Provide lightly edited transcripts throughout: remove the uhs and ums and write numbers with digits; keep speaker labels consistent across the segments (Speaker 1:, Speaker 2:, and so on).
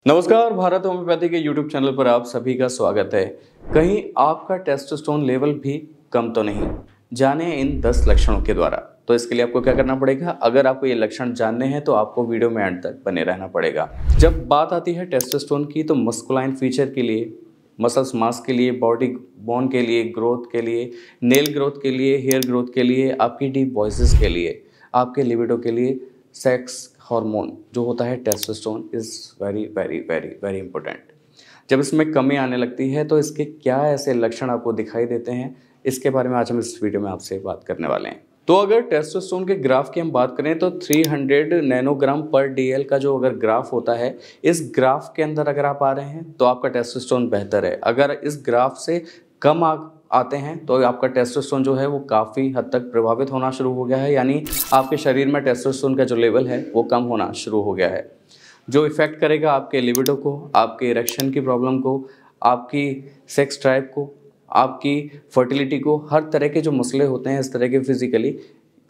Speaker 1: नमस्कार, भारत होम्योपैथी के YouTube channel पर आप सभी का स्वागत है। कहीं आपका टेस्टोस्टेरोन लेवल भी कम तो नहीं, जाने इन 10 लक्षणों के द्वारा। तो इसके लिए आपको क्या करना पड़ेगा, अगर आपको ये लक्षण जानने हैं तो आपको वीडियो में अंत तक बने रहना पड़ेगा। जब बात आती है टेस्टोस्टेरोन की तो मस्कुलाइन फीचर के लिए, मसल्स मास के लिए, बॉडी बोन के लिए, ग्रोथ के लिए, नेल ग्रोथ के लिए, हेयर ग्रोथ के लिए, आपकी डीप वॉइसेस के लिए, आपके लिबिडो के लिए, सेक्स हार्मोन जो होता है testosterone is very very very very important. जब इसमें कमी आने लगती है तो इसके क्या ऐसे लक्षण आपको दिखाई देते हैं, इसके बारे में आज हम इस वीडियो में आपसे बात करने वाले हैं। तो अगर टेस्टोस्टेरोन के ग्राफ की हम बात करें तो 300 नैनोग्राम पर डीएल का जो अगर ग्राफ होता है, इस ग्राफ के अंदर अगर आप आ रहे हैं तो आपका टेस्टोस्टेरोन बेहतर है। अगर इस ग्राफ से कम आते हैं तो आपका टेस्टोस्टेरोन जो है वो काफ़ी हद तक प्रभावित होना शुरू हो गया है, यानी आपके शरीर में टेस्टोस्टेरोन का जो लेवल है वो कम होना शुरू हो गया है, जो इफ़ेक्ट करेगा आपके लिबिडो को, आपके इरेक्शन की प्रॉब्लम को, आपकी सेक्स ड्राइव को, आपकी फर्टिलिटी को, हर तरह के जो मसले होते हैं इस तरह के फिजिकली,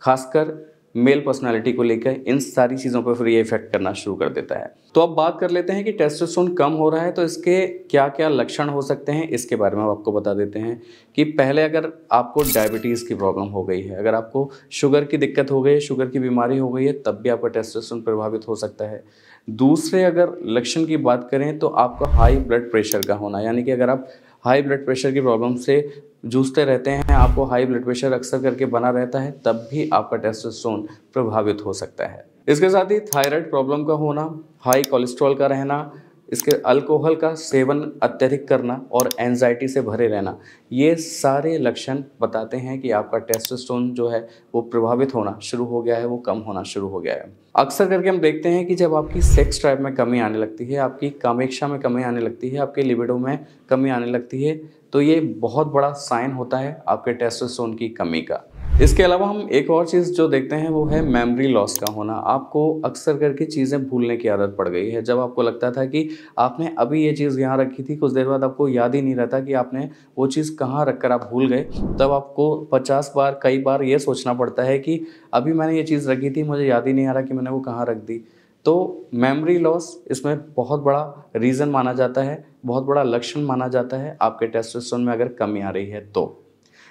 Speaker 1: खासकर मेल पर्सनालिटी को लेकर, इन सारी चीज़ों पर फिर ये इफेक्ट करना शुरू कर देता है। तो अब बात कर लेते हैं कि टेस्टोस्टेरोन कम हो रहा है तो इसके क्या क्या लक्षण हो सकते हैं, इसके बारे में हम आपको बता देते हैं। कि पहले अगर आपको डायबिटीज़ की प्रॉब्लम हो गई है, अगर आपको शुगर की दिक्कत हो गई है, शुगर की बीमारी हो गई है, तब भी आपका टेस्टोस्टेरोन प्रभावित हो सकता है। दूसरे अगर लक्षण की बात करें तो आपका हाई ब्लड प्रेशर का होना, यानी कि अगर आप हाई ब्लड प्रेशर की प्रॉब्लम से जूझते रहते हैं, आपको हाई ब्लड प्रेशर अक्सर करके बना रहता है, तब भी आपका टेस्टोस्टेरोन प्रभावित हो सकता है। इसके साथ ही थायराइड प्रॉब्लम का होना, हाई कोलेस्ट्रॉल का रहना, इसके अल्कोहल का सेवन अत्यधिक करना और एंजाइटी से भरे रहना, ये सारे लक्षण बताते हैं कि आपका टेस्टोस्टेरोन जो है वो प्रभावित होना शुरू हो गया है, वो कम होना शुरू हो गया है। अक्सर करके हम देखते हैं कि जब आपकी सेक्स ड्राइव में कमी आने लगती है, आपकी कामेक्षा में कमी आने लगती है, आपके लिबिडो में कमी आने लगती है, तो ये बहुत बड़ा साइन होता है आपके टेस्टोस्टेरोन की कमी का। इसके अलावा हम एक और चीज़ जो देखते हैं वो है मेमोरी लॉस का होना। आपको अक्सर करके चीज़ें भूलने की आदत पड़ गई है। जब आपको लगता था कि आपने अभी ये चीज़ यहाँ रखी थी, कुछ देर बाद आपको याद ही नहीं रहता कि आपने वो चीज़ कहाँ रख कर आप भूल गए, तब आपको 50 बार, कई बार ये सोचना पड़ता है कि अभी मैंने ये चीज़ रखी थी, मुझे याद ही नहीं आ रहा कि मैंने वो कहाँ रख दी। तो मेमोरी लॉस इसमें बहुत बड़ा रीज़न माना जाता है, बहुत बड़ा लक्षण माना जाता है आपके टेस्टोस्टेरोन में अगर कमी आ रही है तो।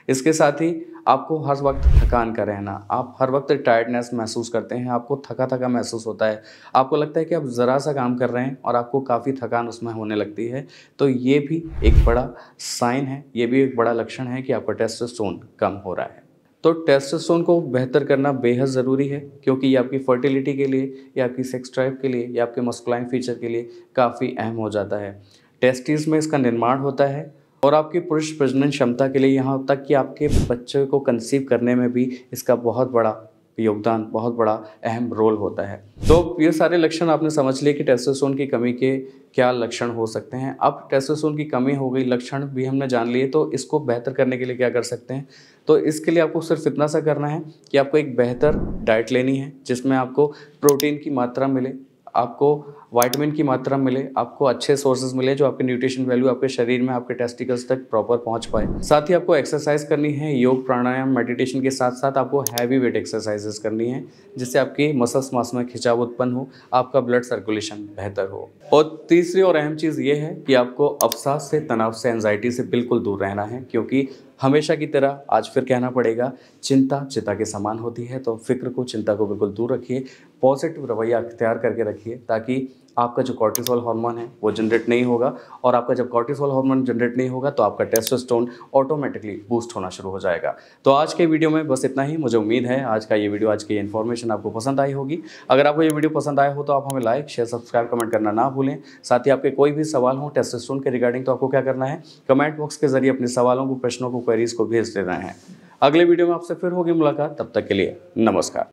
Speaker 1: इसके साथ ही आपको हर वक्त थकान का रहना, आप हर वक्त टायर्डनेस महसूस करते हैं, आपको थका महसूस होता है, आपको लगता है कि आप ज़रा सा काम कर रहे हैं और आपको काफ़ी थकान उसमें होने लगती है, तो ये भी एक बड़ा साइन है, ये भी एक बड़ा लक्षण है कि आपका टेस्टोस्टेरोन कम हो रहा है। तो टेस्टोस्टेरोन को बेहतर करना बेहद ज़रूरी है, क्योंकि ये आपकी फर्टिलिटी के लिए, या आपकी सेक्स ड्राइव के लिए, या आपके मस्कुलाइन फीचर के लिए काफ़ी अहम हो जाता है। टेस्टिस में इसका निर्माण होता है और आपकी पुरुष प्रजनन क्षमता के लिए, यहाँ तक कि आपके बच्चे को कंसीव करने में भी इसका बहुत बड़ा योगदान, बहुत बड़ा अहम रोल होता है। तो ये सारे लक्षण आपने समझ लिए कि टेस्टोस्टेरोन की कमी के क्या लक्षण हो सकते हैं। अब टेस्टोस्टेरोन की कमी हो गई, लक्षण भी हमने जान लिए, तो इसको बेहतर करने के लिए क्या कर सकते हैं। तो इसके लिए आपको सिर्फ इतना सा करना है कि आपको एक बेहतर डाइट लेनी है, जिसमें आपको प्रोटीन की मात्रा मिले, आपको विटामिन की मात्रा मिले, आपको अच्छे सोर्सेज मिले जो आपके न्यूट्रिशन वैल्यू आपके शरीर में, आपके टेस्टिकल्स तक प्रॉपर पहुंच पाए। साथ ही आपको एक्सरसाइज करनी है, योग, प्राणायाम, मेडिटेशन के साथ साथ आपको हैवी वेट एक्सरसाइजेस करनी है, जिससे आपकी मसल्स मास में खिंचाव उत्पन्न हो, आपका ब्लड सर्कुलेशन बेहतर हो। और तीसरी और अहम चीज़ ये है कि आपको अवसाद से, तनाव से, एंजाइटी से बिल्कुल दूर रहना है, क्योंकि हमेशा की तरह आज फिर कहना पड़ेगा, चिंता चिता के समान होती है। तो फिक्र को, चिंता को बिल्कुल दूर रखिए, पॉजिटिव रवैया अख्तियार करके रखिए, ताकि आपका जो कॉर्टिसोल हार्मोन है वो जनरेट नहीं होगा, और आपका जब कॉर्टिसोल हार्मोन जनरेट नहीं होगा तो आपका टेस्टोस्टेरोन ऑटोमेटिकली बूस्ट होना शुरू हो जाएगा। तो आज के वीडियो में बस इतना ही। मुझे उम्मीद है आज का ये वीडियो, आज की इन्फॉर्मेशन आपको पसंद आई होगी। अगर आपको ये वीडियो पसंद आया हो तो आप हमें लाइक, शेयर, सब्सक्राइब, कमेंट करना ना भूलें। साथ ही आपके कोई भी सवाल हो टेस्टोस्टेरोन के रिगार्डिंग, तो आपको क्या करना है, कमेंट बॉक्स के जरिए अपने सवालों को, प्रश्नों को, क्वेरीज को भेज देना है। अगले वीडियो में आपसे फिर होगी मुलाकात, तब तक के लिए नमस्कार।